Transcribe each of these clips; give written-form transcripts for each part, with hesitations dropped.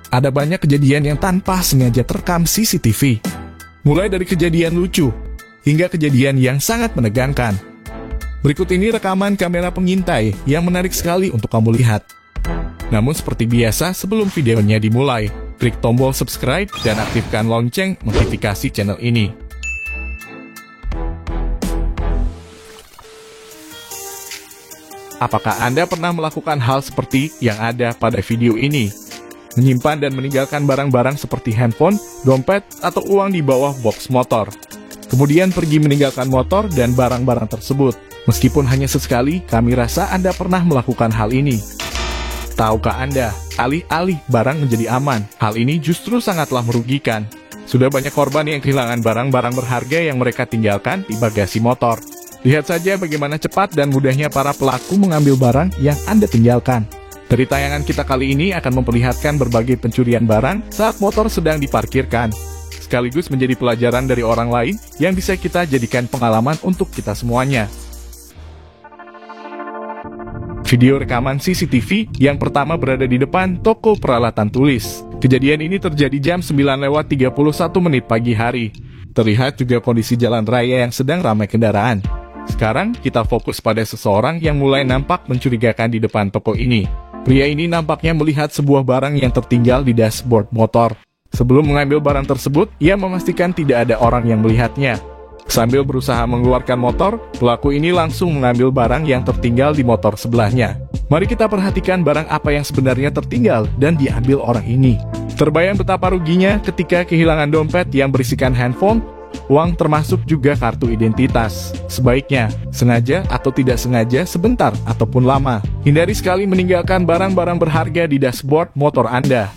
Ada banyak kejadian yang tanpa sengaja terekam CCTV. Mulai dari kejadian lucu, hingga kejadian yang sangat menegangkan. Berikut ini rekaman kamera pengintai yang menarik sekali untuk kamu lihat. Namun seperti biasa, sebelum videonya dimulai, klik tombol subscribe dan aktifkan lonceng notifikasi channel ini. Apakah Anda pernah melakukan hal seperti yang ada pada video ini? Menyimpan dan meninggalkan barang-barang seperti handphone, dompet, atau uang di bawah box motor. Kemudian pergi meninggalkan motor dan barang-barang tersebut. Meskipun hanya sesekali, kami rasa Anda pernah melakukan hal ini. Tahukah Anda, alih-alih barang menjadi aman, hal ini justru sangatlah merugikan. Sudah banyak korban yang kehilangan barang-barang berharga yang mereka tinggalkan di bagasi motor. Lihat saja bagaimana cepat dan mudahnya para pelaku mengambil barang yang Anda tinggalkan. Dari tayangan kita kali ini akan memperlihatkan berbagai pencurian barang saat motor sedang diparkirkan. Sekaligus menjadi pelajaran dari orang lain yang bisa kita jadikan pengalaman untuk kita semuanya. Video rekaman CCTV yang pertama berada di depan toko peralatan tulis. Kejadian ini terjadi jam 9:31 pagi hari. Terlihat juga kondisi jalan raya yang sedang ramai kendaraan. Sekarang kita fokus pada seseorang yang mulai nampak mencurigakan di depan toko ini. Pria ini nampaknya melihat sebuah barang yang tertinggal di dashboard motor. Sebelum mengambil barang tersebut, ia memastikan tidak ada orang yang melihatnya. Sambil berusaha mengeluarkan motor, pelaku ini langsung mengambil barang yang tertinggal di motor sebelahnya. Mari kita perhatikan barang apa yang sebenarnya tertinggal dan diambil orang ini. Terbayang betapa ruginya ketika kehilangan dompet yang berisikan handphone, uang termasuk juga kartu identitas. Sebaiknya, sengaja atau tidak sengaja, sebentar ataupun lama, hindari sekali meninggalkan barang-barang berharga di dashboard motor Anda.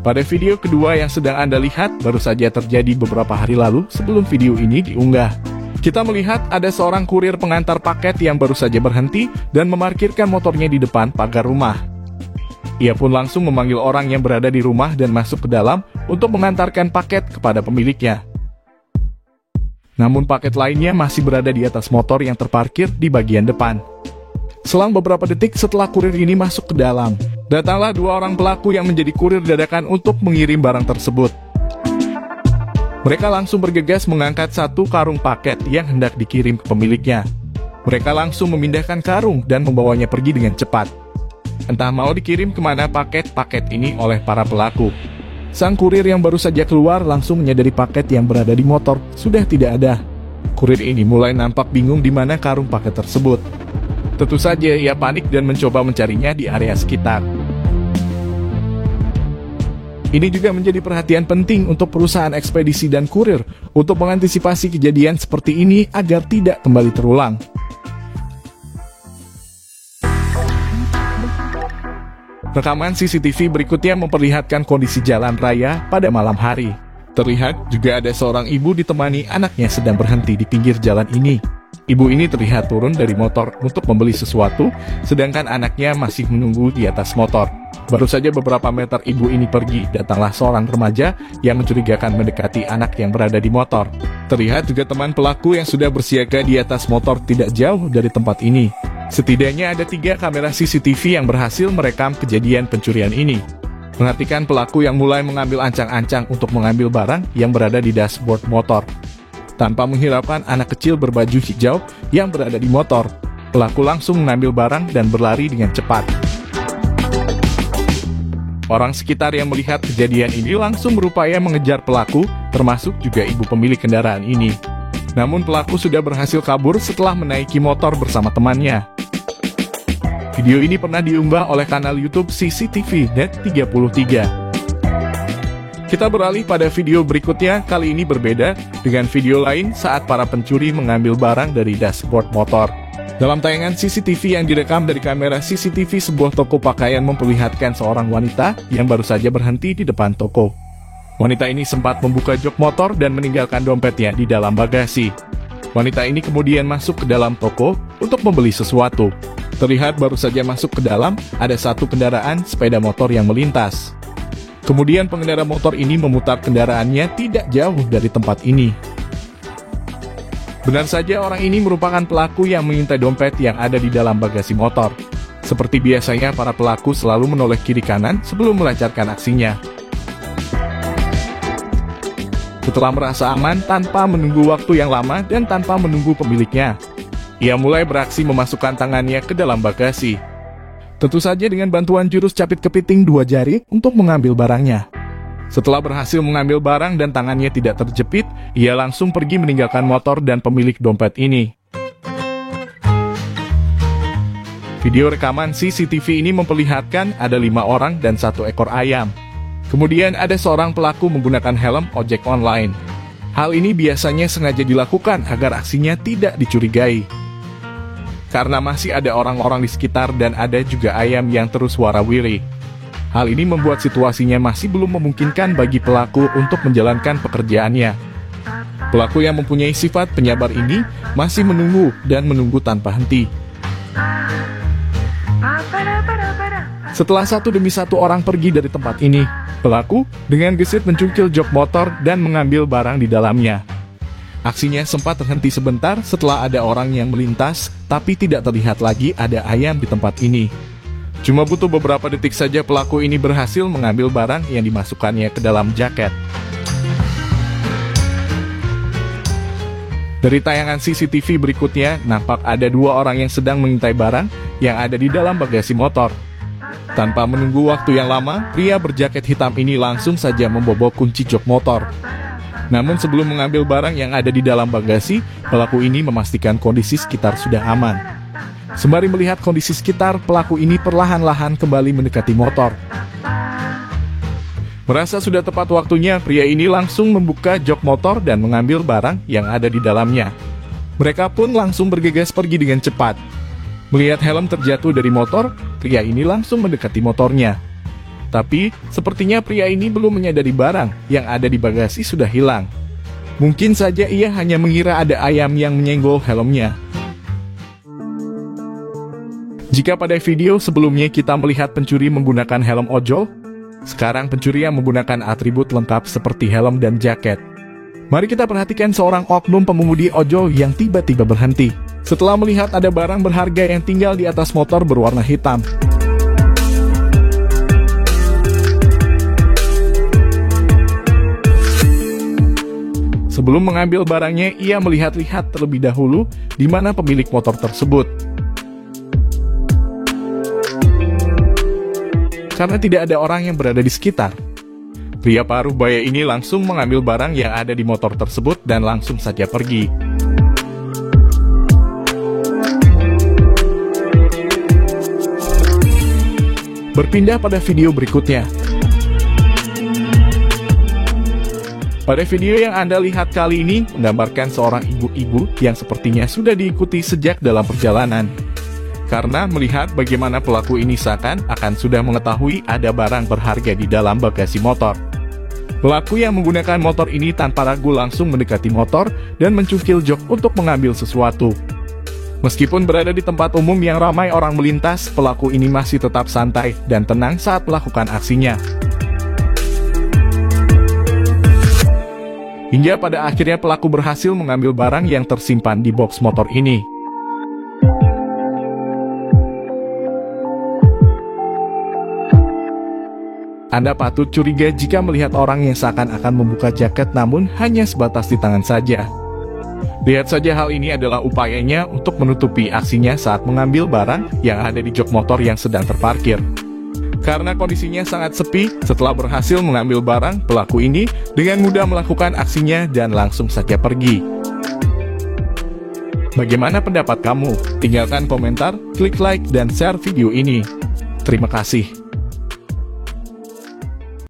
Pada video kedua yang sedang Anda lihat, baru saja terjadi beberapa hari lalu sebelum video ini diunggah. Kita melihat ada seorang kurir pengantar paket yang baru saja berhenti dan memarkirkan motornya di depan pagar rumah. Ia pun langsung memanggil orang yang berada di rumah dan masuk ke dalam untuk mengantarkan paket kepada pemiliknya. Namun paket lainnya masih berada di atas motor yang terparkir di bagian depan. Selang beberapa detik setelah kurir ini masuk ke dalam, datanglah dua orang pelaku yang menjadi kurir dadakan untuk mengirim barang tersebut. Mereka langsung bergegas mengangkat satu karung paket yang hendak dikirim ke pemiliknya. Mereka langsung memindahkan karung dan membawanya pergi dengan cepat. Entah mau dikirim kemana paket-paket ini oleh para pelaku. Sang kurir yang baru saja keluar langsung menyadari paket yang berada di motor sudah tidak ada. Kurir ini mulai nampak bingung di mana karung paket tersebut. Tentu saja ia panik dan mencoba mencarinya di area sekitar. Ini juga menjadi perhatian penting untuk perusahaan ekspedisi dan kurir untuk mengantisipasi kejadian seperti ini agar tidak kembali terulang. Rekaman CCTV berikutnya memperlihatkan kondisi jalan raya pada malam hari. Terlihat juga ada seorang ibu ditemani anaknya sedang berhenti di pinggir jalan ini. Ibu ini terlihat turun dari motor untuk membeli sesuatu, sedangkan anaknya masih menunggu di atas motor. Baru saja beberapa meter ibu ini pergi, datanglah seorang remaja yang mencurigakan mendekati anak yang berada di motor. Terlihat juga teman pelaku yang sudah bersiaga di atas motor tidak jauh dari tempat ini. Setidaknya ada 3 kamera CCTV yang berhasil merekam kejadian pencurian ini. Perhatikan pelaku yang mulai mengambil ancang-ancang untuk mengambil barang yang berada di dashboard motor. Tanpa menghiraukan anak kecil berbaju hijau yang berada di motor, pelaku langsung mengambil barang dan berlari dengan cepat. Orang sekitar yang melihat kejadian ini langsung berupaya mengejar pelaku, termasuk juga ibu pemilik kendaraan ini. Namun pelaku sudah berhasil kabur setelah menaiki motor bersama temannya. Video ini pernah diunggah oleh kanal YouTube CCTV Net 33. Kita beralih pada video berikutnya, kali ini berbeda dengan video lain saat para pencuri mengambil barang dari dashboard motor. Dalam tayangan CCTV yang direkam dari kamera CCTV sebuah toko pakaian memperlihatkan seorang wanita yang baru saja berhenti di depan toko. Wanita ini sempat membuka jok motor dan meninggalkan dompetnya di dalam bagasi. Wanita ini kemudian masuk ke dalam toko untuk membeli sesuatu. Terlihat baru saja masuk ke dalam, ada satu kendaraan sepeda motor yang melintas. Kemudian pengendara motor ini memutar kendaraannya tidak jauh dari tempat ini. Benar saja orang ini merupakan pelaku yang mengintai dompet yang ada di dalam bagasi motor. Seperti biasanya, para pelaku selalu menoleh kiri kanan sebelum melancarkan aksinya. Setelah merasa aman tanpa menunggu waktu yang lama dan tanpa menunggu pemiliknya, ia mulai beraksi memasukkan tangannya ke dalam bagasi. Tentu saja dengan bantuan jurus capit kepiting 2 jari untuk mengambil barangnya. Setelah berhasil mengambil barang dan tangannya tidak terjepit, ia langsung pergi meninggalkan motor dan pemilik dompet ini. Video rekaman CCTV ini memperlihatkan ada 5 orang dan 1 ekor ayam. Kemudian ada seorang pelaku menggunakan helm ojek online. Hal ini biasanya sengaja dilakukan agar aksinya tidak dicurigai. Karena masih ada orang-orang di sekitar dan ada juga ayam yang terus warawiri. Hal ini membuat situasinya masih belum memungkinkan bagi pelaku untuk menjalankan pekerjaannya. Pelaku yang mempunyai sifat penyabar ini masih menunggu dan menunggu tanpa henti. Setelah satu demi satu orang pergi dari tempat ini, pelaku dengan gesit mencungkil jok motor dan mengambil barang di dalamnya. Aksinya sempat terhenti sebentar setelah ada orang yang melintas, tapi tidak terlihat lagi ada ayam di tempat ini. Cuma butuh beberapa detik saja pelaku ini berhasil mengambil barang yang dimasukkannya ke dalam jaket. Dari tayangan CCTV berikutnya, nampak ada 2 orang yang sedang mengintai barang yang ada di dalam bagasi motor. Tanpa menunggu waktu yang lama, pria berjaket hitam ini langsung saja membobok kunci jok motor. Namun sebelum mengambil barang yang ada di dalam bagasi, pelaku ini memastikan kondisi sekitar sudah aman. Sembari melihat kondisi sekitar, pelaku ini perlahan-lahan kembali mendekati motor. Merasa sudah tepat waktunya, pria ini langsung membuka jok motor dan mengambil barang yang ada di dalamnya. Mereka pun langsung bergegas pergi dengan cepat. Melihat helm terjatuh dari motor, pria ini langsung mendekati motornya. Tapi, sepertinya pria ini belum menyadari barang yang ada di bagasi sudah hilang. Mungkin saja ia hanya mengira ada ayam yang menyenggol helmnya. Jika pada video sebelumnya kita melihat pencuri menggunakan helm ojol, sekarang pencuri yang menggunakan atribut lengkap seperti helm dan jaket. Mari kita perhatikan seorang oknum pengemudi ojol yang tiba-tiba berhenti setelah melihat ada barang berharga yang tinggal di atas motor berwarna hitam. Sebelum mengambil barangnya, ia melihat-lihat terlebih dahulu di mana pemilik motor tersebut. Karena tidak ada orang yang berada di sekitar, pria paruh baya ini langsung mengambil barang yang ada di motor tersebut dan langsung saja pergi. Berpindah pada video berikutnya. Pada video yang Anda lihat kali ini menggambarkan seorang ibu-ibu yang sepertinya sudah diikuti sejak dalam perjalanan. Karena melihat bagaimana pelaku ini seakan akan sudah mengetahui ada barang berharga di dalam bagasi motor. Pelaku yang menggunakan motor ini tanpa ragu langsung mendekati motor dan mencungkil jok untuk mengambil sesuatu. Meskipun berada di tempat umum yang ramai orang melintas, pelaku ini masih tetap santai dan tenang saat melakukan aksinya. Hingga pada akhirnya pelaku berhasil mengambil barang yang tersimpan di box motor ini. Anda patut curiga jika melihat orang yang seakan-akan membuka jaket namun hanya sebatas di tangan saja. Lihat saja hal ini adalah upayanya untuk menutupi aksinya saat mengambil barang yang ada di jok motor yang sedang terparkir. Karena kondisinya sangat sepi, setelah berhasil mengambil barang, pelaku ini dengan mudah melakukan aksinya dan langsung saja pergi. Bagaimana pendapat kamu? Tinggalkan komentar, klik like, dan share video ini. Terima kasih.